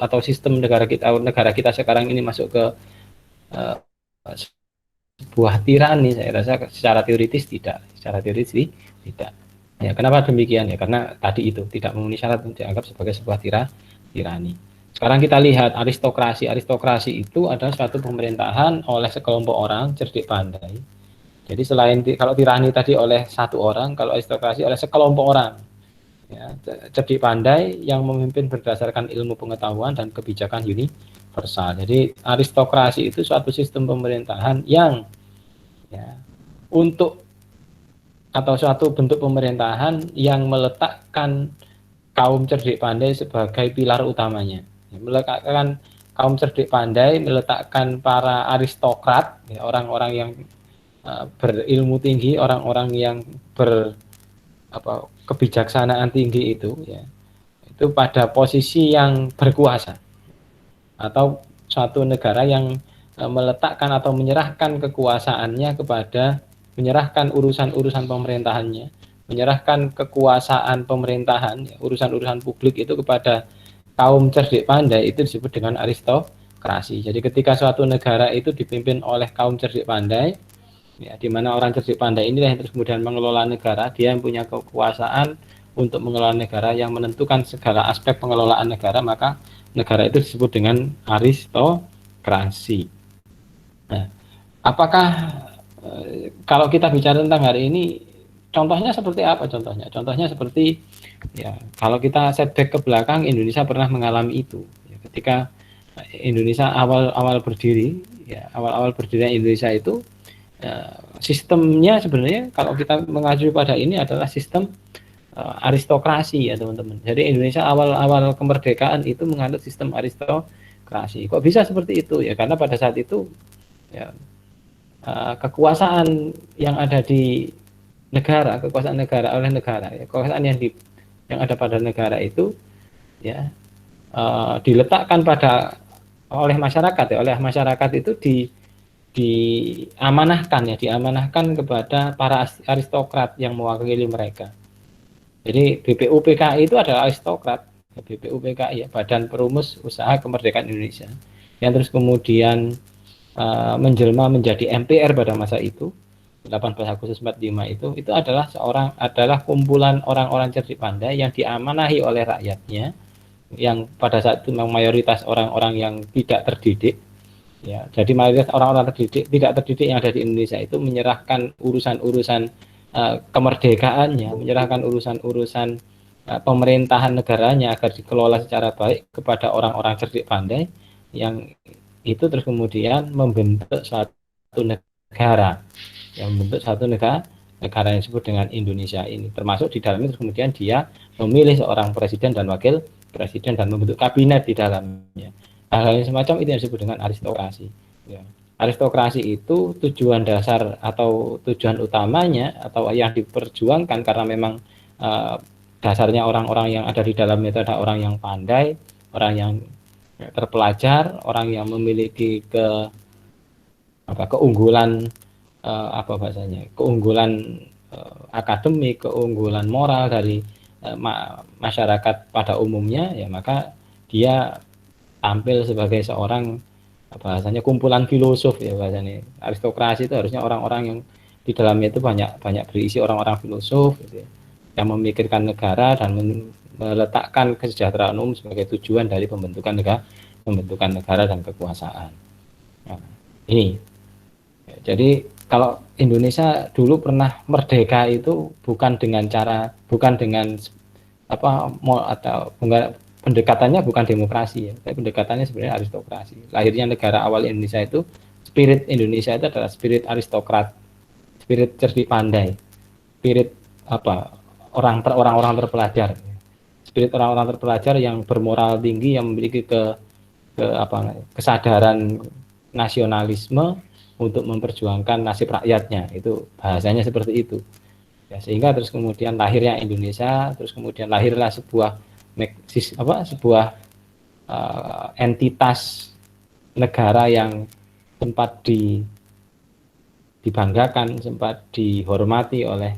atau sistem negara kita sekarang ini masuk ke sebuah tirani, saya rasa secara teoritis tidak. Ya, kenapa demikian ya? Karena tadi itu tidak memenuhi syarat untuk dianggap sebagai sebuah tirani. Sekarang kita lihat aristokrasi. Aristokrasi itu adalah suatu pemerintahan oleh sekelompok orang cerdik pandai. Jadi selain kalau tirani tadi oleh satu orang, kalau aristokrasi oleh sekelompok orang, ya, cerdik pandai yang memimpin berdasarkan ilmu pengetahuan dan kebijakan universal. Jadi aristokrasi itu suatu sistem pemerintahan yang ya, untuk atau suatu bentuk pemerintahan yang meletakkan kaum cerdik pandai sebagai pilar utamanya. Meletakkan kaum cerdik pandai, meletakkan para aristokrat, ya, orang-orang yang berilmu tinggi, orang-orang yang kebijaksanaan tinggi itu, ya, itu pada posisi yang berkuasa, atau suatu negara yang meletakkan atau menyerahkan kekuasaannya kepada, menyerahkan urusan-urusan pemerintahannya, menyerahkan kekuasaan pemerintahan, ya, urusan-urusan publik itu kepada kaum cerdik pandai, itu disebut dengan aristokrasi. Jadi ketika suatu negara itu dipimpin oleh kaum cerdik pandai, ya, di mana orang cerdik pandai inilah yang terus kemudian mengelola negara, dia yang punya kekuasaan untuk mengelola negara, yang menentukan segala aspek pengelolaan negara, maka negara itu disebut dengan aristokrasi. Nah, apakah kalau kita bicara tentang hari ini, contohnya seperti apa? Contohnya seperti ya, kalau kita setback ke belakang, Indonesia pernah mengalami itu. Ya, ketika Indonesia awal-awal berdiri, ya, awal-awal berdiri Indonesia itu, ya, sistemnya sebenarnya kalau kita mengacu pada ini adalah sistem aristokrasi ya teman-teman. Jadi Indonesia awal-awal kemerdekaan itu menganut sistem aristokrasi. Kok bisa seperti itu? Ya karena pada saat itu ya, kekuasaan yang ada di negara, kekuasaan negara oleh negara, ya, kekuasaan yang ada pada negara itu ya diletakkan oleh masyarakat ya, oleh masyarakat itu diamanahkan kepada para aristokrat yang mewakili mereka. Jadi BPUPKI itu adalah aristokrat. BPUPKI ya, Badan Perumus Usaha Kemerdekaan Indonesia, yang terus kemudian menjelma menjadi MPR pada masa itu, 18 Agustus 45 itu adalah kumpulan orang-orang cerdik pandai yang diamanahi oleh rakyatnya, yang pada saat itu memang mayoritas orang-orang yang tidak terdidik. Ya, jadi mayoritas orang-orang tidak terdidik yang ada di Indonesia itu menyerahkan urusan-urusan kemerdekaannya, menyerahkan urusan-urusan pemerintahan negaranya agar dikelola secara baik kepada orang-orang cerdik pandai, yang itu terus kemudian membentuk suatu negara, negara yang disebut dengan Indonesia ini. Termasuk di dalamnya terus kemudian dia memilih seorang presiden dan wakil presiden dan membentuk kabinet di dalamnya. Hal-hal semacam itu yang disebut dengan aristokrasi. Ya. Aristokrasi itu tujuan dasar atau tujuan utamanya atau yang diperjuangkan karena memang dasarnya orang-orang yang ada di dalamnya itu adalah orang yang pandai, orang yang terpelajar, orang yang memiliki keunggulan keunggulan akademik, keunggulan moral dari masyarakat pada umumnya, ya maka dia tampil sebagai seorang bahasanya kumpulan filosof ya, bahasanya aristokrasi itu harusnya orang-orang yang di dalamnya itu banyak berisi orang-orang filosof gitu ya, yang memikirkan negara dan meletakkan kesejahteraan umum sebagai tujuan dari pembentukan negara dan kekuasaan. Nah, ini jadi kalau Indonesia dulu pernah merdeka itu bukan dengan pendekatannya bukan demokrasi ya, tapi pendekatannya sebenarnya aristokrasi. Lahirnya negara awal Indonesia itu, spirit Indonesia itu adalah spirit aristokrat, spirit cerdik pandai, spirit orang-orang terpelajar, spirit orang-orang terpelajar yang bermoral tinggi, yang memiliki kesadaran nasionalisme untuk memperjuangkan nasib rakyatnya. Itu bahasanya seperti itu. Ya, sehingga terus kemudian lahirnya Indonesia, terus kemudian lahirlah sebuah entitas negara yang sempat dibanggakan, sempat dihormati oleh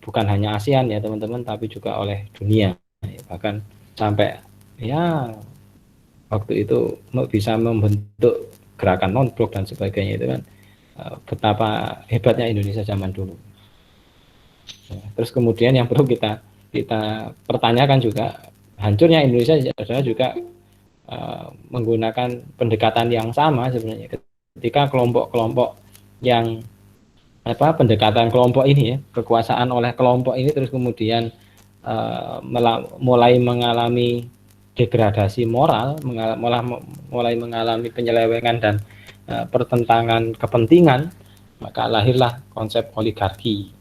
bukan hanya ASEAN ya teman-teman, tapi juga oleh dunia. Bahkan sampai ya waktu itu bisa membentuk gerakan non-blok dan sebagainya, itu kan betapa hebatnya Indonesia zaman dulu. Ya, terus kemudian yang perlu kita pertanyakan juga, hancurnya Indonesia adalah juga menggunakan pendekatan yang sama sebenarnya, ketika kelompok-kelompok yang pendekatan kelompok ini ya, kekuasaan oleh kelompok ini terus kemudian mulai mengalami degradasi moral, mulai mengalami penyelewengan dan pertentangan kepentingan, maka lahirlah konsep oligarki,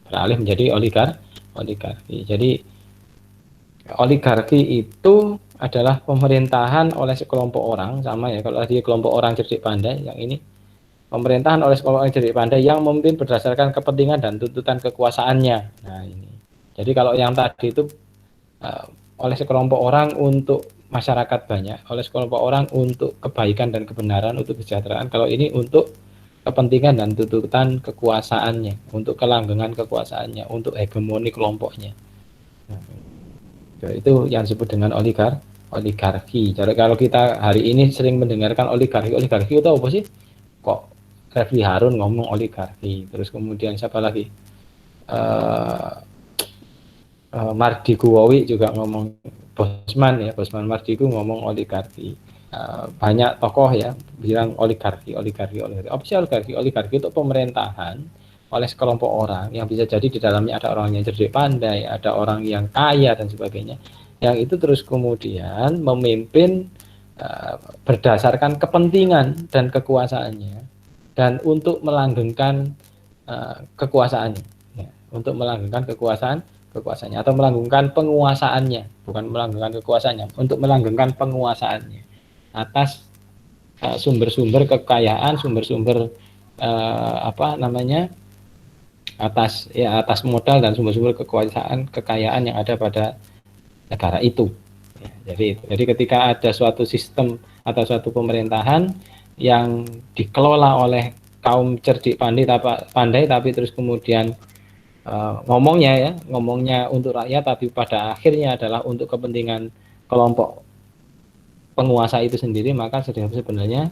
beralih menjadi oligarki. Jadi oligarki itu adalah pemerintahan oleh sekelompok orang, sama ya kalau tadi kelompok orang cerdik pandai, yang ini pemerintahan oleh sekelompok orang cerdik pandai yang memimpin berdasarkan kepentingan dan tuntutan kekuasaannya. Nah ini, jadi kalau yang tadi itu oleh sekelompok orang untuk masyarakat banyak, oleh sekelompok orang untuk kebaikan dan kebenaran, untuk kesejahteraan. Kalau ini untuk kepentingan dan tuntutan kekuasaannya, untuk kelanggengan kekuasaannya, untuk hegemoni kelompoknya. Nah, itu yang disebut dengan oligarki. Jadi kalau kita hari ini sering mendengarkan oligarki itu apa sih? Kok Refli Harun ngomong oligarki, terus kemudian siapa lagi? Mardi Guwowi juga ngomong, Bosman Mardigu ngomong oligarki. Banyak tokoh ya bilang oligarki. Apa sih oligarki? Oligarki itu pemerintahan oleh sekelompok orang yang bisa jadi di dalamnya ada orang yang cerdik pandai, ada orang yang kaya dan sebagainya, yang itu terus kemudian memimpin berdasarkan kepentingan dan kekuasaannya, dan untuk melanggengkan kekuasaannya, ya, untuk melanggengkan kekuasaannya atau melanggengkan penguasaannya, bukan melanggengkan kekuasaannya, untuk melanggengkan penguasaannya atas sumber-sumber kekayaan, sumber-sumber atas modal dan sumber-sumber kekayaan yang ada pada negara itu. Jadi ketika ada suatu sistem atau suatu pemerintahan yang dikelola oleh kaum cerdik pandai tapi terus kemudian ngomongnya untuk rakyat tapi pada akhirnya adalah untuk kepentingan kelompok penguasa itu sendiri, maka sebenarnya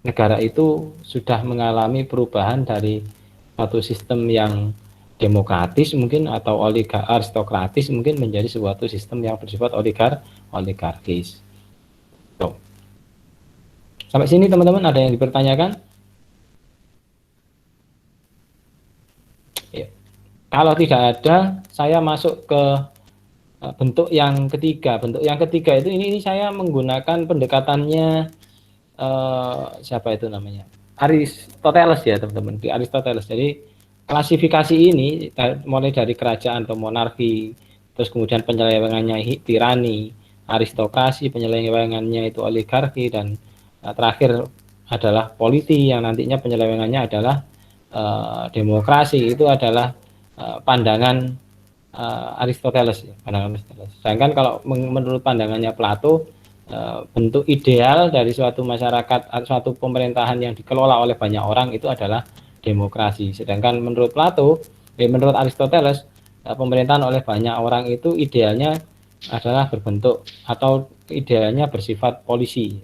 negara itu sudah mengalami perubahan dari suatu sistem yang demokratis mungkin atau aristokratis mungkin menjadi suatu sistem yang bersifat oligarkis. Tuh. Sampai sini teman-teman ada yang dipertanyakan? Ya. Kalau tidak ada, saya masuk ke bentuk yang ketiga. Bentuk yang ketiga itu ini saya menggunakan pendekatannya siapa itu namanya? Aristoteles ya teman-teman, di Aristoteles. Jadi klasifikasi ini mulai dari kerajaan atau monarki, terus kemudian penyelewengannya tirani, aristokrasi, penyelewengannya itu oligarki, dan terakhir adalah politi yang nantinya penyelewengannya adalah demokrasi. Itu adalah pandangan Aristoteles, pandangan Aristoteles. Sedangkan kalau menurut pandangannya Plato, bentuk ideal dari suatu masyarakat atau suatu pemerintahan yang dikelola oleh banyak orang itu adalah demokrasi. Sedangkan menurut Plato, menurut Aristoteles, pemerintahan oleh banyak orang itu idealnya adalah berbentuk atau idealnya bersifat politie,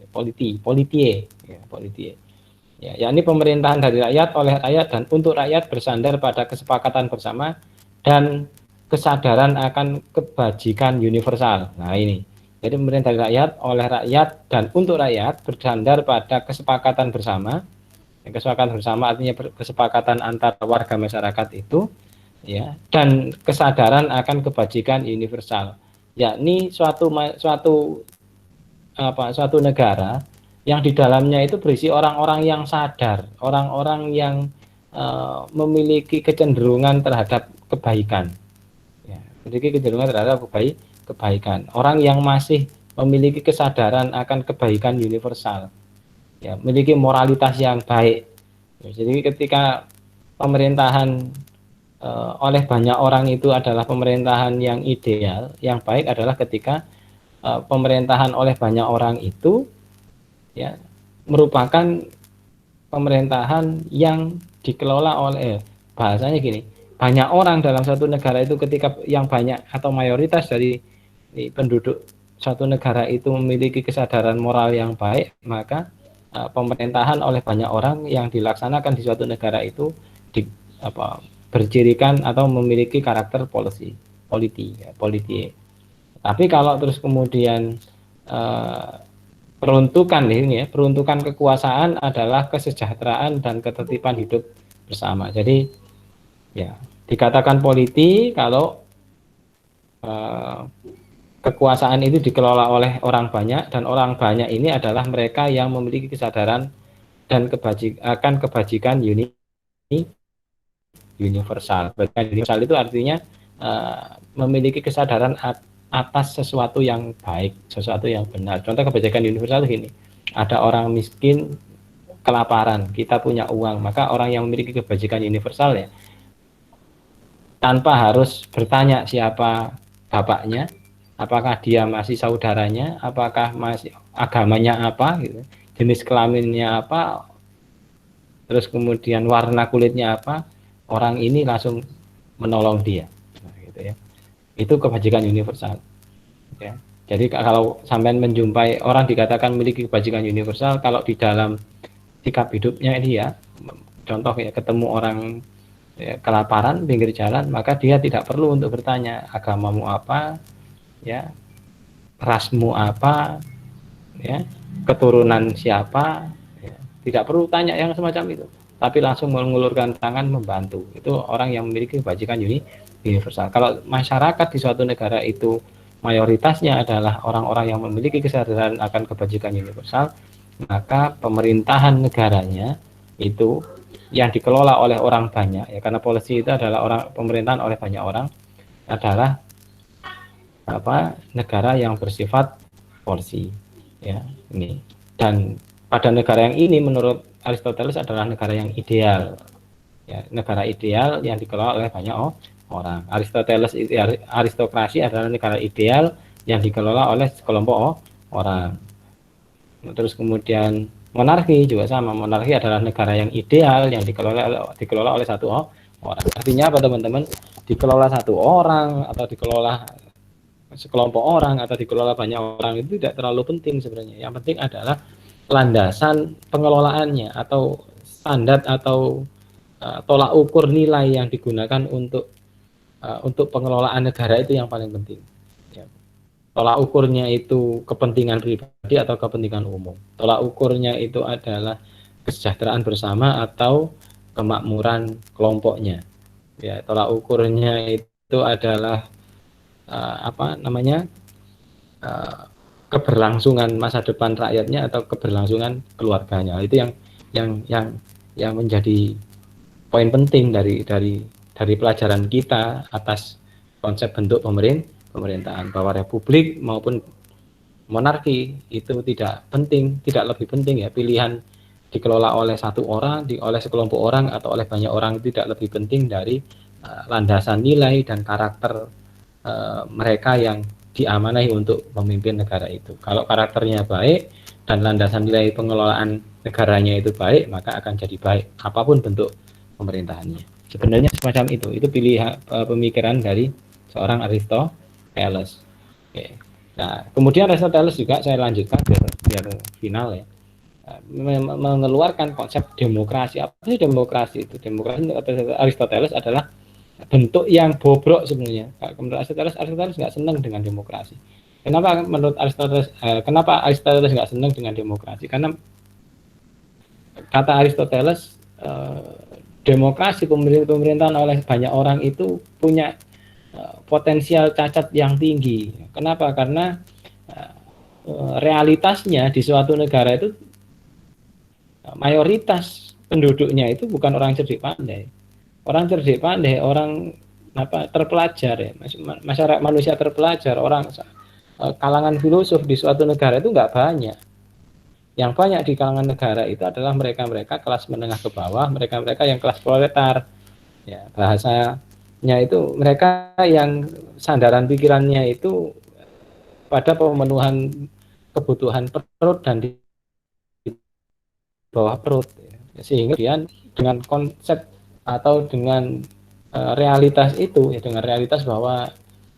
ya, yakni pemerintahan dari rakyat, oleh rakyat, dan untuk rakyat, bersandar pada kesepakatan bersama dan kesadaran akan kebajikan universal. Nah ini, jadi pemerintahan dari rakyat, oleh rakyat, dan untuk rakyat, bersandar pada kesepakatan bersama. Kesepakatan bersama artinya kesepakatan antar warga masyarakat itu, ya, dan kesadaran akan kebajikan universal, yakni suatu negara yang di dalamnya itu berisi orang-orang yang sadar, orang-orang yang memiliki kecenderungan terhadap kebaikan, ya, memiliki kecenderungan terhadap kebaikan, orang yang masih memiliki kesadaran akan kebaikan universal, ya, memiliki moralitas yang baik. Ya, jadi ketika pemerintahan oleh banyak orang itu adalah pemerintahan yang ideal, yang baik adalah ketika pemerintahan oleh banyak orang itu, ya, merupakan pemerintahan yang dikelola oleh, bahasanya gini, banyak orang dalam satu negara itu, ketika yang banyak atau mayoritas dari penduduk suatu negara itu memiliki kesadaran moral yang baik, maka pemerintahan oleh banyak orang yang dilaksanakan di suatu negara itu bercirikan atau memiliki karakter politi. Tapi kalau terus kemudian peruntukan kekuasaan adalah kesejahteraan dan ketertiban hidup bersama. Jadi ya dikatakan politi kalau kekuasaan itu dikelola oleh orang banyak, dan orang banyak ini adalah mereka yang memiliki kesadaran dan kebajikan universal. Universal itu artinya memiliki kesadaran atas sesuatu yang baik, sesuatu yang benar. Contoh kebajikan universal ini, ada orang miskin kelaparan, kita punya uang, maka orang yang memiliki kebajikan universal, ya, tanpa harus bertanya siapa bapaknya, apakah dia masih saudaranya, apakah masih agamanya apa, gitu, jenis kelaminnya apa, terus kemudian warna kulitnya apa, orang ini langsung menolong dia. Nah, gitu ya. Itu kebajikan universal. Ya. Jadi kalau sampai menjumpai orang dikatakan memiliki kebajikan universal, kalau di dalam sikap hidupnya ini, ya, contoh ya, ketemu orang kelaparan pinggir jalan, maka dia tidak perlu untuk bertanya agamamu apa, ya, rasmu apa, ya, keturunan siapa, ya, tidak perlu tanya yang semacam itu, tapi langsung mengulurkan tangan membantu. Itu orang yang memiliki kebajikan universal. Kalau masyarakat di suatu negara itu mayoritasnya adalah orang-orang yang memiliki kesadaran akan kebajikan universal, maka pemerintahan negaranya itu yang dikelola oleh orang banyak, ya, karena polisi itu adalah pemerintahan oleh banyak orang, adalah negara yang bersifat polisi, ya, ini. Dan pada negara yang ini menurut Aristoteles adalah negara yang ideal, ya, negara ideal yang dikelola oleh orang. Aristokrasi adalah negara ideal yang dikelola oleh sekelompok orang. Terus kemudian monarki juga sama. Monarki adalah negara yang ideal yang dikelola oleh satu orang. Artinya apa teman-teman? Dikelola satu orang atau dikelola sekelompok orang atau dikelola banyak orang itu tidak terlalu penting sebenarnya. Yang penting adalah landasan pengelolaannya atau standar atau tolak ukur nilai yang digunakan untuk pengelolaan negara itu yang paling penting. Ya. Tolak ukurnya itu kepentingan pribadi atau kepentingan umum. Tolak ukurnya itu adalah kesejahteraan bersama atau kemakmuran kelompoknya. Ya, tolak ukurnya itu adalah keberlangsungan masa depan rakyatnya atau keberlangsungan keluarganya. Itu yang menjadi poin penting dari pelajaran kita atas konsep bentuk pemerintahan, bahwa republik maupun monarki itu tidak penting, tidak lebih penting ya, pilihan dikelola oleh satu orang, oleh sekelompok orang atau oleh banyak orang tidak lebih penting dari landasan nilai dan karakter mereka yang diamanahi untuk memimpin negara itu. Kalau karakternya baik dan landasan nilai pengelolaan negaranya itu baik, maka akan jadi baik apapun bentuk pemerintahannya. Sebenarnya semacam itu pilihan pemikiran dari seorang Aristoteles. Oke. Nah, kemudian Aristoteles juga saya lanjutkan biar final ya. Mengeluarkan konsep demokrasi. Apa sih demokrasi itu? Demokrasi Aristoteles adalah bentuk yang bobrok sebenarnya. Menurut Aristoteles nggak senang dengan demokrasi. Kenapa menurut Aristoteles? Kenapa Aristoteles nggak senang dengan demokrasi? Karena kata Aristoteles, demokrasi pemerintahan oleh banyak orang itu punya potensial cacat yang tinggi. Kenapa? Karena realitasnya di suatu negara itu mayoritas penduduknya itu bukan orang cerdik pandai. Orang cerdik pandai, orang terpelajar ya, masyarakat manusia terpelajar, orang kalangan filosof di suatu negara itu nggak banyak. Yang banyak di kalangan negara itu adalah mereka-mereka kelas menengah ke bawah, mereka-mereka yang kelas proletar. Ya, bahasanya itu mereka yang sandaran pikirannya itu pada pemenuhan kebutuhan perut dan di bawah perut. Sehingga dengan konsep atau dengan realitas itu, ya, dengan realitas bahwa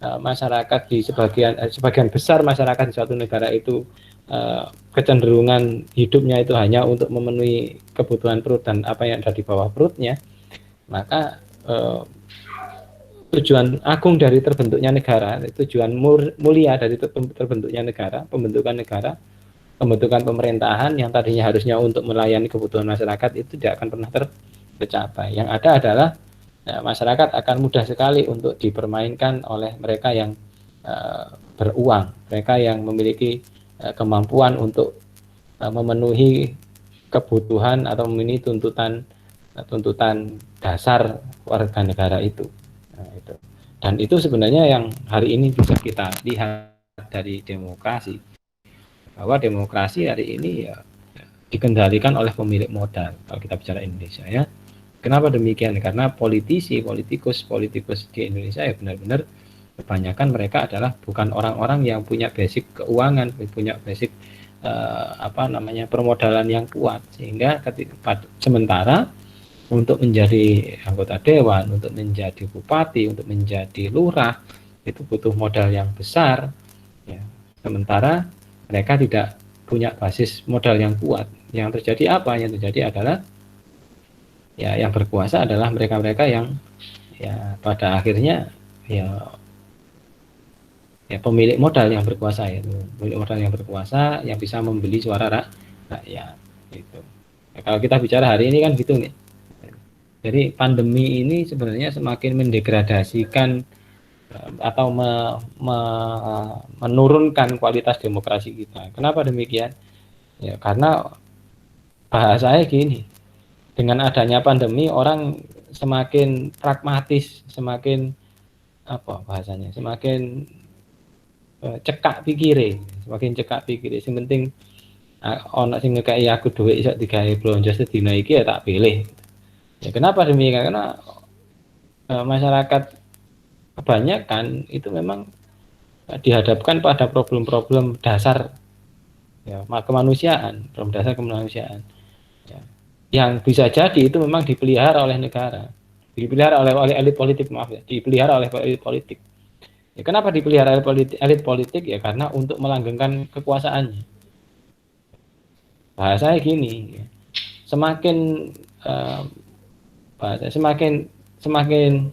masyarakat di sebagian besar masyarakat di suatu negara itu kecenderungan hidupnya itu hanya untuk memenuhi kebutuhan perut dan apa yang ada di bawah perutnya, maka tujuan agung dari terbentuknya negara, tujuan mulia dari terbentuknya negara, pembentukan pemerintahan yang tadinya harusnya untuk melayani kebutuhan masyarakat itu tidak akan pernah tercapai. Yang ada adalah masyarakat akan mudah sekali untuk dipermainkan oleh mereka yang beruang, mereka yang memiliki kemampuan untuk memenuhi kebutuhan atau memenuhi tuntutan dasar warga negara itu. Itu. Dan itu sebenarnya yang hari ini bisa kita lihat dari demokrasi, bahwa demokrasi hari ini ya dikendalikan oleh pemilik modal kalau kita bicara Indonesia ya. Kenapa demikian? Karena politikus di Indonesia ya benar-benar kebanyakan mereka adalah bukan orang-orang yang punya basic keuangan, punya basic permodalan yang kuat, sehingga sementara untuk menjadi anggota dewan, untuk menjadi bupati, untuk menjadi lurah itu butuh modal yang besar ya. Sementara mereka tidak punya basis modal yang kuat. Yang terjadi apa? Yang terjadi adalah ya yang berkuasa adalah mereka-mereka yang ya pada akhirnya ya pemilik modal yang berkuasa, itu pemilik modal yang berkuasa yang bisa membeli suara rakyat itu. Ya, kalau kita bicara hari ini kan gitu nih. Jadi pandemi ini sebenarnya semakin mendegradasikan atau menurunkan kualitas demokrasi kita. Kenapa demikian? Ya karena bahasanya gini, dengan adanya pandemi orang semakin pragmatis, semakin semakin cekak pikire. Yang penting ono sing ngekeki aku dhuwit iso digawe blonjo sedina iki ya tak pilih. Ya kenapa demikian? Karena masyarakat kebanyakan itu memang dihadapkan pada problem-problem dasar ya kemanusiaan, problem dasar kemanusiaan ya. Yang bisa jadi itu memang dipelihara oleh negara, dipelihara oleh elit politik, maaf ya, dipelihara oleh elit politik. Ya, kenapa dipelihara elit politik? Ya karena untuk melanggengkan kekuasaannya. Bahasanya gini, ya. Semakin semakin semakin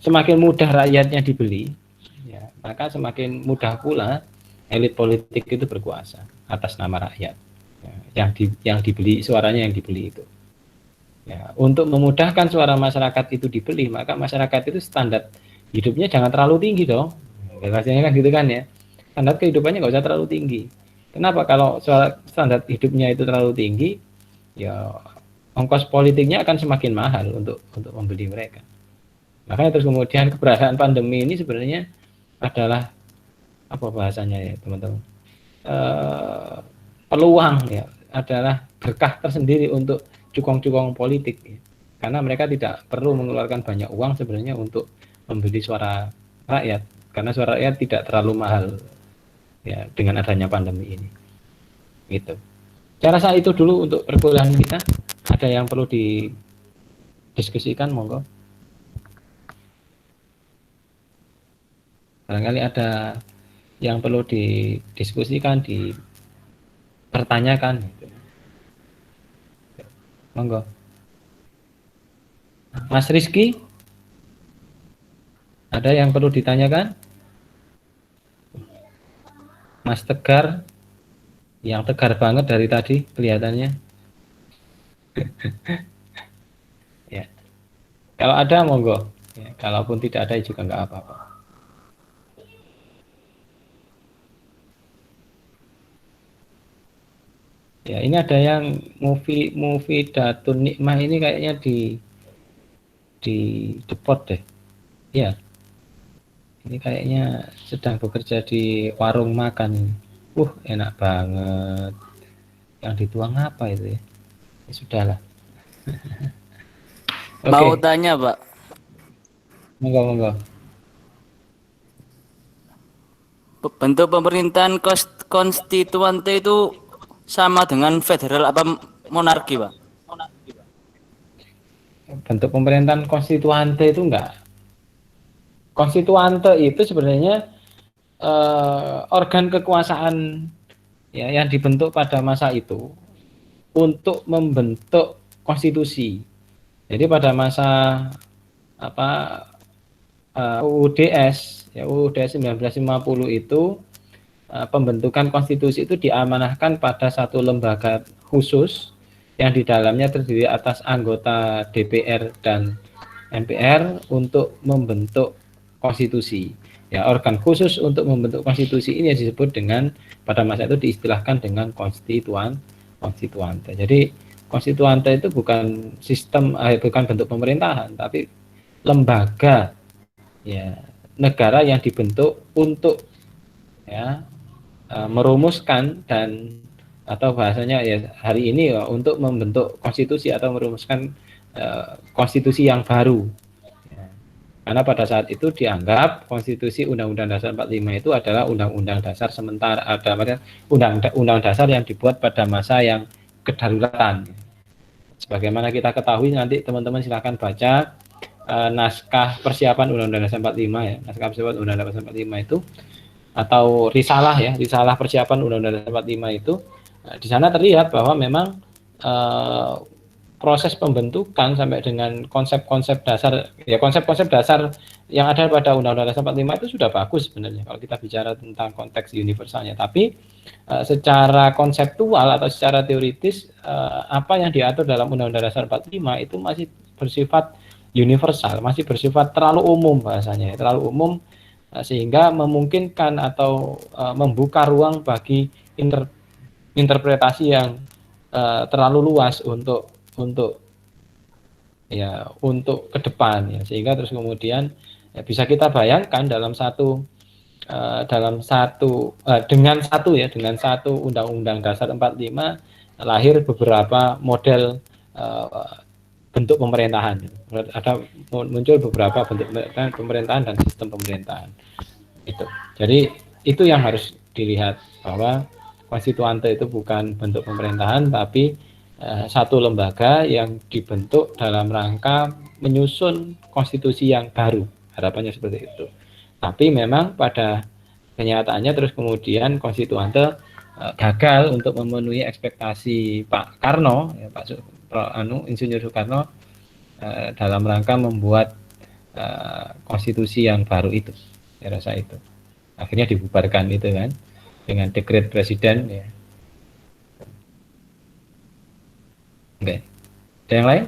semakin mudah rakyatnya dibeli, ya, maka semakin mudah pula elit politik itu berkuasa atas nama rakyat. Ya, yang dibeli, suaranya yang dibeli itu. Ya, untuk memudahkan suara masyarakat itu dibeli, maka masyarakat itu standar hidupnya jangan terlalu tinggi dong. Rasanya kan gitu kan ya. Standar kehidupannya nggak usah terlalu tinggi. Kenapa? Kalau standar hidupnya itu terlalu tinggi, ya ongkos politiknya akan semakin mahal untuk membeli mereka. Makanya terus kemudian keberadaan pandemi ini sebenarnya adalah apa bahasanya ya teman-teman, peluang ya, adalah berkah tersendiri untuk cukong-cukong politik ya. Karena mereka tidak perlu mengeluarkan banyak uang sebenarnya untuk membeli suara rakyat, karena suara rakyat tidak terlalu mahal ya dengan adanya pandemi ini gitu. Saya rasa itu dulu untuk perkuliahan kita. Ada yang perlu didiskusikan, monggo. Barangkali ada yang perlu didiskusikan, dipertanyakan gitu. Monggo. Mas Rizky, ada yang perlu ditanyakan? Mas Tegar, yang tegar banget dari tadi kelihatannya. Ya, kalau ada monggo. Ya, kalaupun tidak ada juga nggak apa-apa. Ya, ini ada yang movie Datun Nikmah ini kayaknya di depot deh. Ya, ini kayaknya sedang bekerja di warung makan ini. Enak banget. Yang dituang apa itu ya? Ya sudahlah. Mau Oke, tanya, Pak, monggo. bentuk pemerintahan konstituante itu sama dengan federal apa monarki, Pak? Bentuk pemerintahan konstituante itu enggak. Konstituante itu sebenarnya organ kekuasaan ya yang dibentuk pada masa itu untuk membentuk konstitusi. Jadi pada masa apa UUDS ya UUDS 1950 itu pembentukan konstitusi itu diamanahkan pada satu lembaga khusus yang di dalamnya terdiri atas anggota DPR dan MPR untuk membentuk konstitusi. Ya, organ khusus untuk membentuk konstitusi ini yang disebut dengan pada masa itu diistilahkan dengan konstituante. Jadi konstituante itu bukan sistem bukan bentuk pemerintahan, tapi lembaga ya negara yang dibentuk untuk ya merumuskan dan atau bahasanya ya hari ini ya, untuk membentuk konstitusi atau merumuskan konstitusi yang baru ya. Karena pada saat itu dianggap konstitusi Undang-Undang Dasar 45 itu adalah undang-undang dasar sementara, ada undang-undang dasar yang dibuat pada masa yang kedaruratan. Sebagaimana kita ketahui, nanti teman-teman silahkan baca naskah persiapan Undang-Undang Dasar 45 ya, naskah persiapan Undang-Undang Dasar 45 itu atau risalah ya, risalah persiapan Undang-Undang Dasar 45 itu, di sana terlihat bahwa memang proses pembentukan sampai dengan konsep-konsep dasar ya, konsep-konsep dasar yang ada pada Undang-Undang Dasar 45 itu sudah bagus sebenarnya kalau kita bicara tentang konteks universalnya. Tapi secara konseptual atau secara teoritis apa yang diatur dalam Undang-Undang Dasar 45 itu masih bersifat universal, masih bersifat terlalu umum bahasanya, terlalu umum sehingga memungkinkan atau membuka ruang bagi interpretasi yang terlalu luas untuk ke depan ya, sehingga terus kemudian ya, bisa kita bayangkan dengan satu Undang-Undang Dasar 45 lahir beberapa model bentuk pemerintahan. Ada muncul beberapa bentuk pemerintahan dan sistem pemerintahan. Itu. Jadi itu yang harus dilihat, bahwa konstituante itu bukan bentuk pemerintahan, tapi satu lembaga yang dibentuk dalam rangka menyusun konstitusi yang baru. Harapannya seperti itu. Tapi memang pada kenyataannya terus kemudian konstituante gagal untuk memenuhi ekspektasi Pak Karno, ya, Insinyur Soekarno, dalam rangka membuat konstitusi yang baru itu. Saya rasa itu. Akhirnya dibubarkan itu kan dengan dekret presiden. Ya. Oke. Ada yang lain?